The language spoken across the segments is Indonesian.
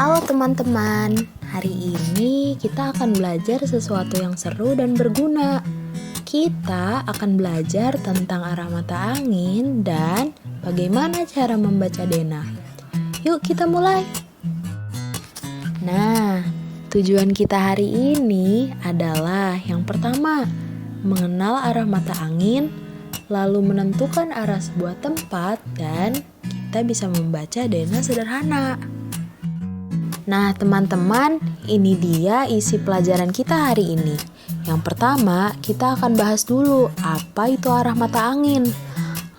Halo teman-teman, hari ini kita akan belajar sesuatu yang seru dan berguna. Kita akan belajar tentang arah mata angin dan bagaimana cara membaca denah. Yuk kita mulai. Nah, tujuan kita hari ini adalah yang pertama, mengenal arah mata angin, lalu menentukan arah sebuah tempat, dan kita bisa membaca denah sederhana. Nah teman-teman, ini dia isi pelajaran kita hari ini. Yang pertama, kita akan bahas dulu apa itu arah mata angin.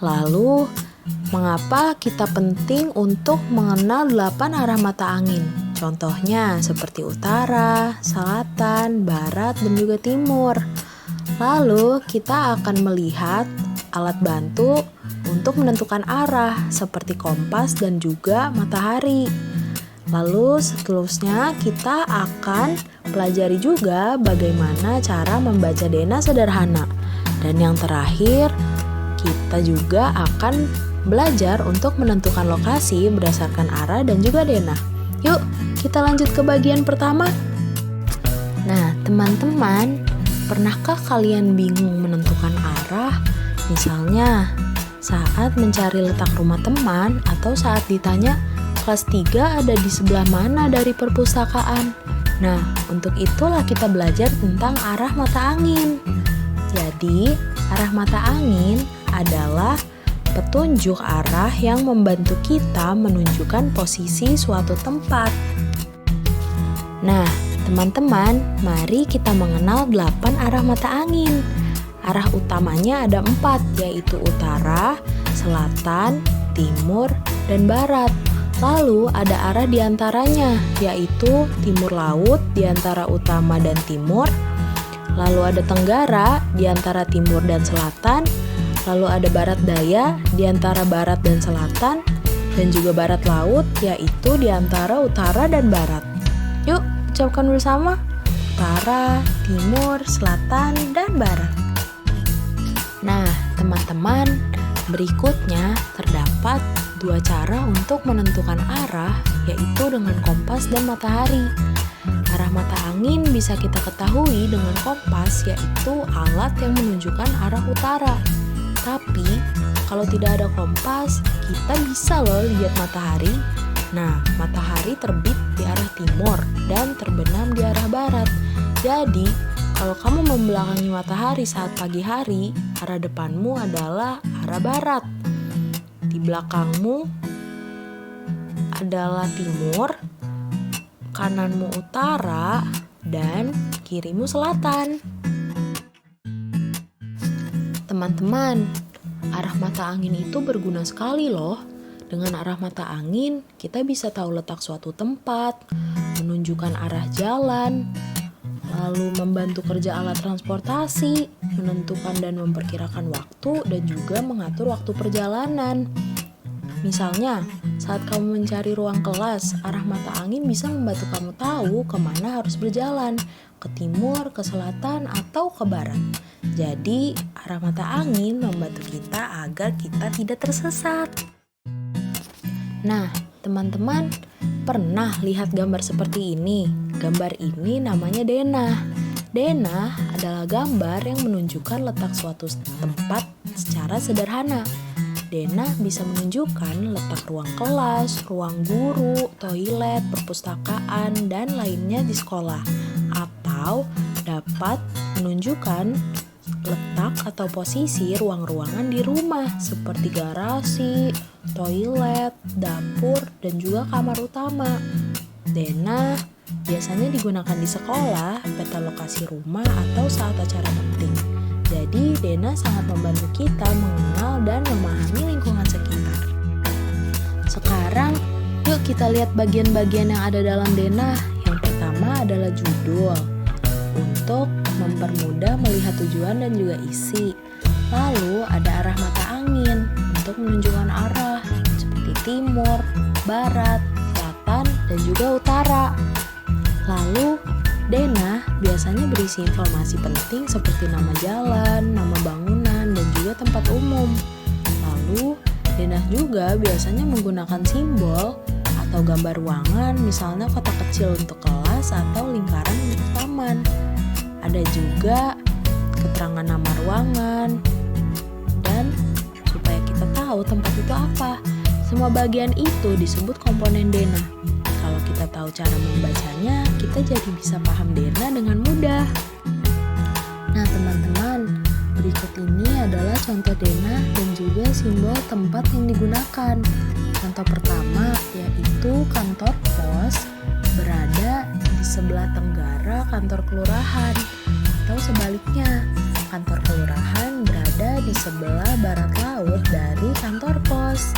Lalu, mengapa kita penting untuk mengenal 8 arah mata angin. Contohnya seperti utara, selatan, barat, dan juga timur. Lalu, kita akan melihat alat bantu untuk menentukan arah seperti kompas dan juga matahari. Lalu seterusnya kita akan pelajari juga bagaimana cara membaca denah sederhana. Dan yang terakhir, kita juga akan belajar untuk menentukan lokasi berdasarkan arah dan juga denah. Yuk, kita lanjut ke bagian pertama. Nah, teman-teman, pernahkah kalian bingung menentukan arah? Misalnya, saat mencari letak rumah teman atau saat ditanya, kelas 3 ada di sebelah mana dari perpustakaan? Nah, untuk itulah kita belajar tentang arah mata angin. Jadi, arah mata angin adalah petunjuk arah yang membantu kita menunjukkan posisi suatu tempat. Nah, teman-teman, mari kita mengenal 8 arah mata angin. Arah utamanya ada 4, yaitu utara, selatan, timur, dan barat. Lalu ada arah di antaranya, yaitu timur laut di antara utama dan timur. Lalu ada tenggara di antara timur dan selatan. Lalu ada barat daya di antara barat dan selatan. Dan juga barat laut, yaitu di antara utara dan barat. Yuk, ucapkan bersama. Utara, timur, selatan, dan barat. Nah, teman-teman, berikutnya terdapat 2 cara untuk menentukan arah, yaitu dengan kompas dan matahari. Arah mata angin bisa kita ketahui dengan kompas, yaitu alat yang menunjukkan arah utara. Tapi, kalau tidak ada kompas, kita bisa loh lihat matahari. Nah, matahari terbit di arah timur dan terbenam di arah barat. Jadi, kalau kamu membelakangi matahari saat pagi hari, arah depanmu adalah arah barat. Di belakangmu adalah timur, kananmu utara, dan kirimu selatan. Teman-teman, arah mata angin itu berguna sekali loh. Dengan arah mata angin, kita bisa tahu letak suatu tempat, menunjukkan arah jalan, lalu membantu kerja alat transportasi, menentukan dan memperkirakan waktu, dan juga mengatur waktu perjalanan. Misalnya, saat kamu mencari ruang kelas, arah mata angin bisa membantu kamu tahu kemana harus berjalan, ke timur, ke selatan, atau ke barat. Jadi, arah mata angin membantu kita agar kita tidak tersesat. Nah, teman-teman, pernah lihat gambar seperti ini? Gambar ini namanya denah. Denah adalah gambar yang menunjukkan letak suatu tempat secara sederhana. Denah bisa menunjukkan letak ruang kelas, ruang guru, toilet, perpustakaan, dan lainnya di sekolah. Atau dapat menunjukkan letak atau posisi ruang-ruangan di rumah seperti garasi, toilet, dapur, dan juga kamar utama. Denah biasanya digunakan di sekolah, peta lokasi rumah, atau saat acara penting. Jadi, denah sangat membantu kita mengenal dan memahami lingkungan sekitar. Sekarang, yuk kita lihat bagian-bagian yang ada dalam denah. Yang pertama adalah judul, untuk mempermudah melihat tujuan dan juga isi. Lalu, ada arah mata angin, untuk menunjukkan arah, seperti timur, barat, selatan, dan juga utara. Lalu, denah biasanya berisi informasi penting seperti nama jalan, nama bangunan, dan juga tempat umum. Lalu, denah juga biasanya menggunakan simbol atau gambar ruangan, misalnya kotak kecil untuk kelas atau lingkaran untuk taman. Ada juga keterangan nama ruangan, dan supaya kita tahu tempat itu apa. Semua bagian itu disebut komponen denah. Kalau kita tahu cara membacanya, kita jadi bisa paham denah dengan mudah. Nah teman-teman, berikut ini adalah contoh denah dan juga simbol tempat yang digunakan. Contoh pertama yaitu kantor pos berada di sebelah tenggara kantor kelurahan, atau sebaliknya, kantor kelurahan berada di sebelah barat laut dari kantor pos.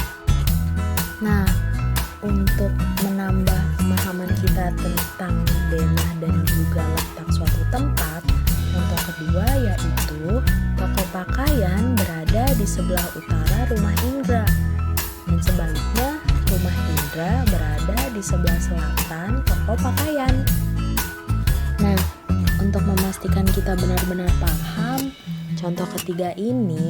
Nah, untuk menambah pemahaman kita tentang denah dan juga letak suatu tempat, contoh kedua yaitu toko pakaian berada di sebelah utara rumah Indra, dan sebaliknya rumah Indra berada di sebelah selatan toko pakaian. Nah, untuk memastikan kita benar-benar paham, contoh ketiga ini